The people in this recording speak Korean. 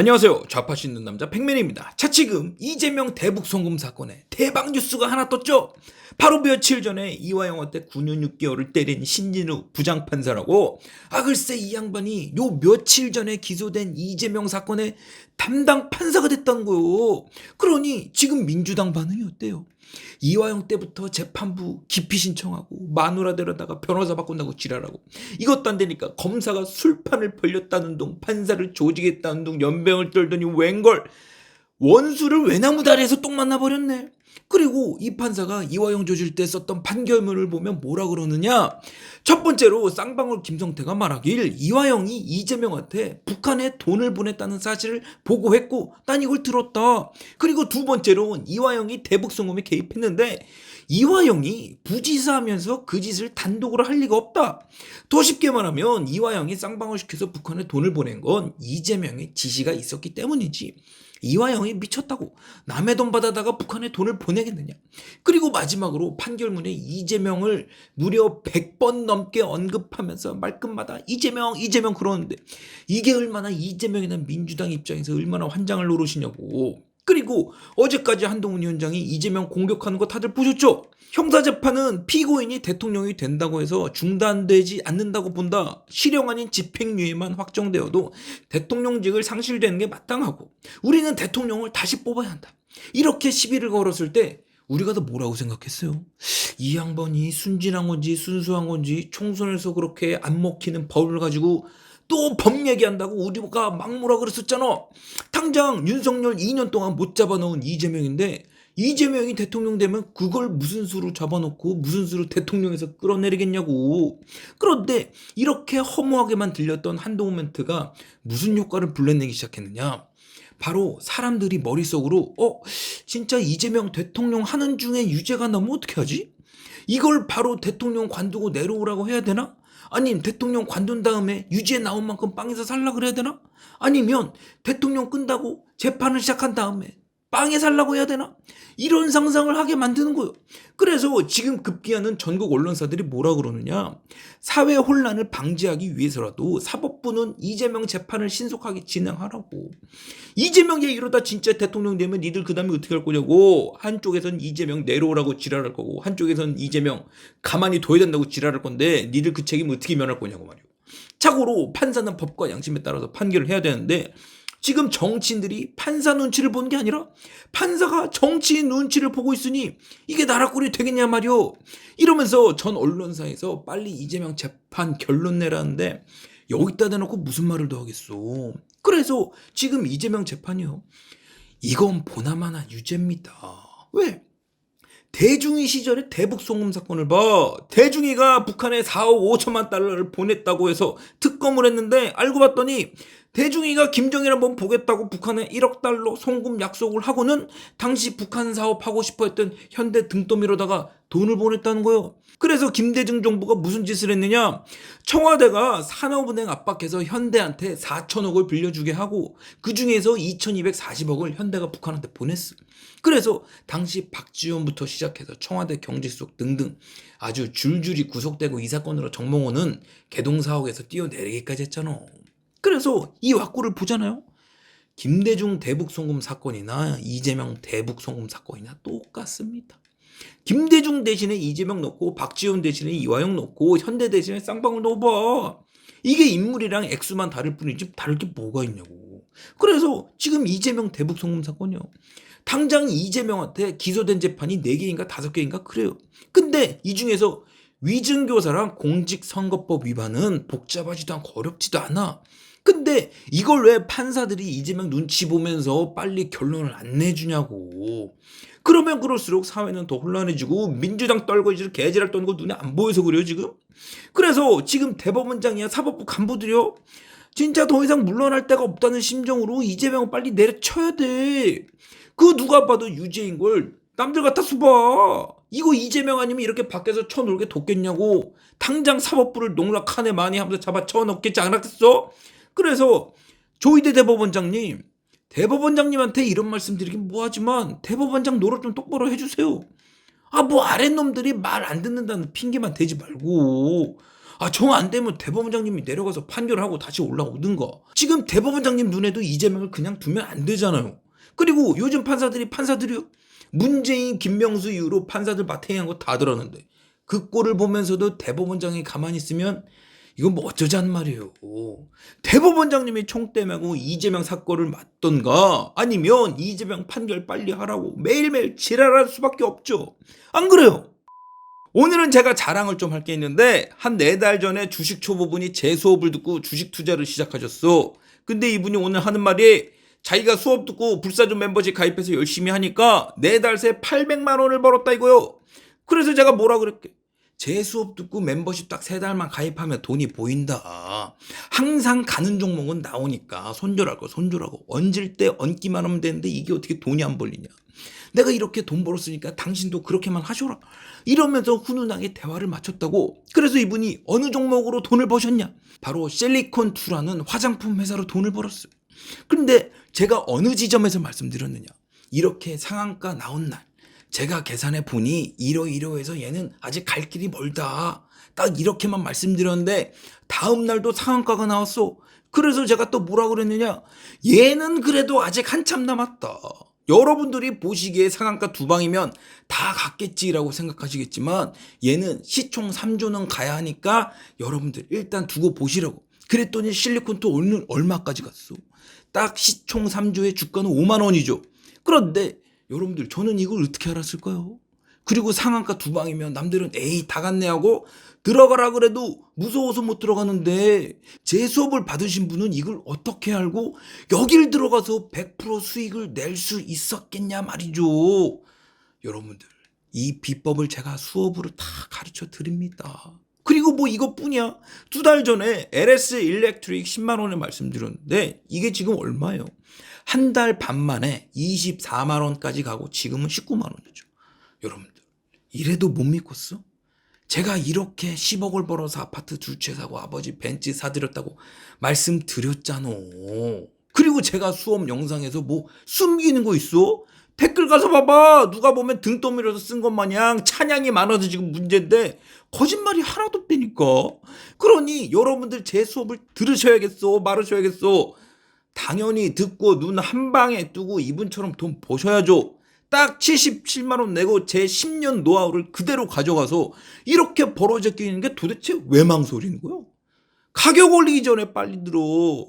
안녕하세요. 좌파 씻는 남자 백맨입니다. 자, 지금 이재명 대북 송금 사건에 대박 뉴스가 하나 떴죠. 바로 며칠 전에 이화영한테 9년 6개월을 때린 신진우 부장판사라고. 글쎄 이 양반이 요 며칠 전에 기소된 이재명 사건의 담당 판사가 됐다는 거요. 그러니 지금 민주당 반응이 어때요? 이화영 때부터 재판부 기피 신청하고 마누라 데려다가 변호사 바꾼다고 지랄하고, 이것도 안 되니까 검사가 술판을 벌렸다는 둥, 판사를 조지겠다는 둥 연병을 떨더니 웬걸 원수를 외나무 다리에서 똥 만나버렸네. 그리고 이 판사가 이화영 조질 때 썼던 판결문을 보면 뭐라 그러느냐. 첫 번째로 쌍방울 김성태가 말하길 이화영이 이재명한테 북한에 돈을 보냈다는 사실을 보고했고 난 이걸 들었다. 그리고 두 번째로는 이화영이 대북송금에 개입했는데 이화영이 부지사하면서 그 짓을 단독으로 할 리가 없다. 더 쉽게 말하면 이화영이 쌍방울 시켜서 북한에 돈을 보낸 건 이재명의 지시가 있었기 때문이지. 이화영이 미쳤다고 남의 돈 받아다가 북한에 돈을 보내겠느냐. 그리고 마지막으로 판결문에 이재명을 무려 100번 넘게 언급하면서 말끝마다 이재명 그러는데 이게 얼마나 이재명이나 민주당 입장에서 얼마나 환장을 노릇이냐고. 그리고 어제까지 한동훈 위원장이 이재명 공격하는 거 다들 보셨죠? 형사재판은 피고인이 대통령이 된다고 해서 중단되지 않는다고 본다. 실형 아닌 집행유예만 확정되어도 대통령직을 상실되는 게 마땅하고 우리는 대통령을 다시 뽑아야 한다. 이렇게 시비를 걸었을 때 우리가 더 뭐라고 생각했어요? 이 양반이 순진한 건지 순수한 건지 총선에서 그렇게 안 먹히는 법을 가지고 또 법 얘기한다고 우리가 막 뭐라 그랬었잖아. 당장 윤석열 2년 동안 못 잡아놓은 이재명인데 이재명이 대통령 되면 그걸 무슨 수로 잡아놓고 무슨 수로 대통령에서 끌어내리겠냐고. 그런데 이렇게 허무하게만 들렸던 한동훈 멘트가 무슨 효과를 불러내기 시작했느냐. 바로 사람들이 머릿속으로 진짜 이재명 대통령 하는 중에 유죄가 나면 어떻게 하지? 이걸 바로 대통령 관두고 내려오라고 해야 되나? 아니면 대통령 관둔 다음에 유죄 나온 만큼 빵에서 살라 그래야 되나? 아니면 대통령 끈다고 재판을 시작한 다음에 빵에 살라고 해야 되나? 이런 상상을 하게 만드는 거예요. 그래서 지금 급기야는 전국 언론사들이 뭐라 그러느냐. 사회 혼란을 방지하기 위해서라도 사법부는 이재명 재판을 신속하게 진행하라고. 이재명 얘 이러다 진짜 대통령 되면 니들 그 다음에 어떻게 할 거냐고. 한쪽에선 이재명 내려오라고 지랄할 거고 한쪽에선 이재명 가만히 둬야 된다고 지랄할 건데 니들 그 책임 어떻게 면할 거냐고 말이에요. 자고로 판사는 법과 양심에 따라서 판결을 해야 되는데 지금 정치인들이 판사 눈치를 보는 게 아니라 판사가 정치인 눈치를 보고 있으니 이게 나라 꼴이 되겠냐 말이오. 이러면서 전 언론사에서 빨리 이재명 재판 결론 내라는데 여기다 대놓고 무슨 말을 더 하겠어. 그래서 지금 이재명 재판이요. 이건 보나마나 유죄입니다. 왜? 대중이 시절에 대북 송금 사건을 봐. 대중이가 북한에 4억 5천만 달러를 보냈다고 해서 특검을 했는데 알고 봤더니 대중이가 김정일 한번 보겠다고 북한에 1억 달러 송금 약속을 하고는 당시 북한 사업하고 싶어 했던 현대 등떠미로다가 돈을 보냈다는 거예요. 그래서 김대중 정부가 무슨 짓을 했느냐. 청와대가 산업은행 압박해서 현대한테 4천억을 빌려주게 하고 그중에서 2240억을 현대가 북한한테 보냈어. 그래서 당시 박지원부터 시작해서 청와대 경제수석 등등 아주 줄줄이 구속되고 이 사건으로 정몽호는 개동사옥에서 뛰어내리기까지 했잖아. 그래서 이 왁구를 보잖아요. 김대중 대북 송금 사건이나 이재명 대북 송금 사건이나 똑같습니다. 김대중 대신에 이재명 넣고 박지원 대신에 이화영 넣고 현대 대신에 쌍방울 넣어봐. 이게 인물이랑 액수만 다를 뿐이지 다를 게 뭐가 있냐고. 그래서 지금 이재명 대북 송금 사건이요. 당장 이재명한테 기소된 재판이 4개인가 5개인가 그래요. 근데 이 중에서 위증교사랑 공직선거법 위반은 복잡하지도 않고 어렵지도 않아. 근데 이걸 왜 판사들이 이재명 눈치 보면서 빨리 결론을 안 내주냐고. 그러면 그럴수록 사회는 더 혼란해지고 민주당 떨거지를 개지랄 떠는 거 눈에 안 보여서 그래요 지금. 그래서 지금 대법원장이야 사법부 간부들이요. 진짜 더 이상 물러날 데가 없다는 심정으로 이재명을 빨리 내려쳐야 돼. 그 누가 봐도 유죄인 걸 남들 갖다 봐. 이거 이재명 아니면 이렇게 밖에서 쳐놀게 뒀겠냐고. 당장 사법부를 농락하네 많이 하면서 잡아 쳐넣겠지 않았겠어? 그래서 조희대 대법원장님한테 이런 말씀 드리긴 뭐하지만 대법원장 노릇 좀 똑바로 해주세요. 뭐 아랫놈들이 말 안 듣는다는 핑계만 대지 말고 정 안 되면 대법원장님이 내려가서 판결하고 다시 올라오든가. 지금 대법원장님 눈에도 이재명을 그냥 두면 안 되잖아요. 그리고 요즘 판사들이요. 문재인, 김명수 이후로 판사들 마탱이한 거 다 들었는데 그 꼴을 보면서도 대법원장이 가만히 있으면 이건 뭐 어쩌자는 말이에요. 대법원장님이 총대 메고 이재명 사건을 맡던가 아니면 이재명 판결 빨리 하라고 매일매일 지랄할 수밖에 없죠. 안 그래요? 오늘은 제가 자랑을 좀 할 게 있는데 한 4달 전에 주식 초보분이 제 수업을 듣고 주식 투자를 시작하셨어. 근데 이분이 오늘 하는 말이 자기가 수업 듣고 불사조 멤버십 가입해서 열심히 하니까 4달 새 800만 원을 벌었다 이거요. 그래서 제가 뭐라 그랬게? 제 수업 듣고 멤버십 딱 3달만 가입하면 돈이 보인다. 항상 가는 종목은 나오니까 손절하고 얹을 때 얹기만 하면 되는데 이게 어떻게 돈이 안 벌리냐. 내가 이렇게 돈 벌었으니까 당신도 그렇게만 하셔라. 이러면서 훈훈하게 대화를 마쳤다고. 그래서 이분이 어느 종목으로 돈을 버셨냐? 바로 실리콘2라는 화장품 회사로 돈을 벌었어요. 그런데 제가 어느 지점에서 말씀드렸느냐? 이렇게 상한가 나온 날 제가 계산해 보니 이러이러해서 얘는 아직 갈 길이 멀다. 딱 이렇게만 말씀드렸는데 다음 날도 상한가가 나왔어. 그래서 제가 또 뭐라 그랬느냐? 얘는 그래도 아직 한참 남았다. 여러분들이 보시기에 상한가 2방이면 다 갔겠지라고 생각하시겠지만 얘는 시총 3조는 가야 하니까 여러분들 일단 두고 보시라고. 그랬더니 실리콘2 오늘 얼마까지 갔어? 딱 시총 3조의 주가는 5만 원이죠. 그런데 여러분들 저는 이걸 어떻게 알았을까요? 그리고 상한가 2방이면 남들은 에이 다 갔네 하고 들어가라 그래도 무서워서 못 들어가는데 제 수업을 받으신 분은 이걸 어떻게 알고 여길 들어가서 100% 수익을 낼 수 있었겠냐 말이죠. 여러분들 이 비법을 제가 수업으로 다 가르쳐 드립니다. 그리고 뭐 이것뿐이야. 2달 전에 LS 일렉트릭 10만 원에 말씀드렸는데 이게 지금 얼마예요? 한 달 반 만에 24만 원까지 가고 지금은 19만 원이죠. 여러분들 이래도 못 믿겠어? 제가 이렇게 10억을 벌어서 아파트 2채 사고 아버지 벤츠 사드렸다고 말씀드렸잖아. 그리고 제가 수업 영상에서 뭐 숨기는 거 있어? 댓글 가서 봐봐. 누가 보면 등 떠밀어서 쓴 것 마냥 찬양이 많아서 지금 문제인데 거짓말이 하나도 없다니까. 그러니 여러분들 제 수업을 들으셔야겠어, 말으셔야겠어. 당연히 듣고 눈 한 방에 뜨고 이분처럼 돈 버셔야죠. 딱 77만 원 내고 제 10년 노하우를 그대로 가져가서 이렇게 벌어져 끼는 게 도대체 왜 망설이는 거야? 가격 올리기 전에 빨리 들어.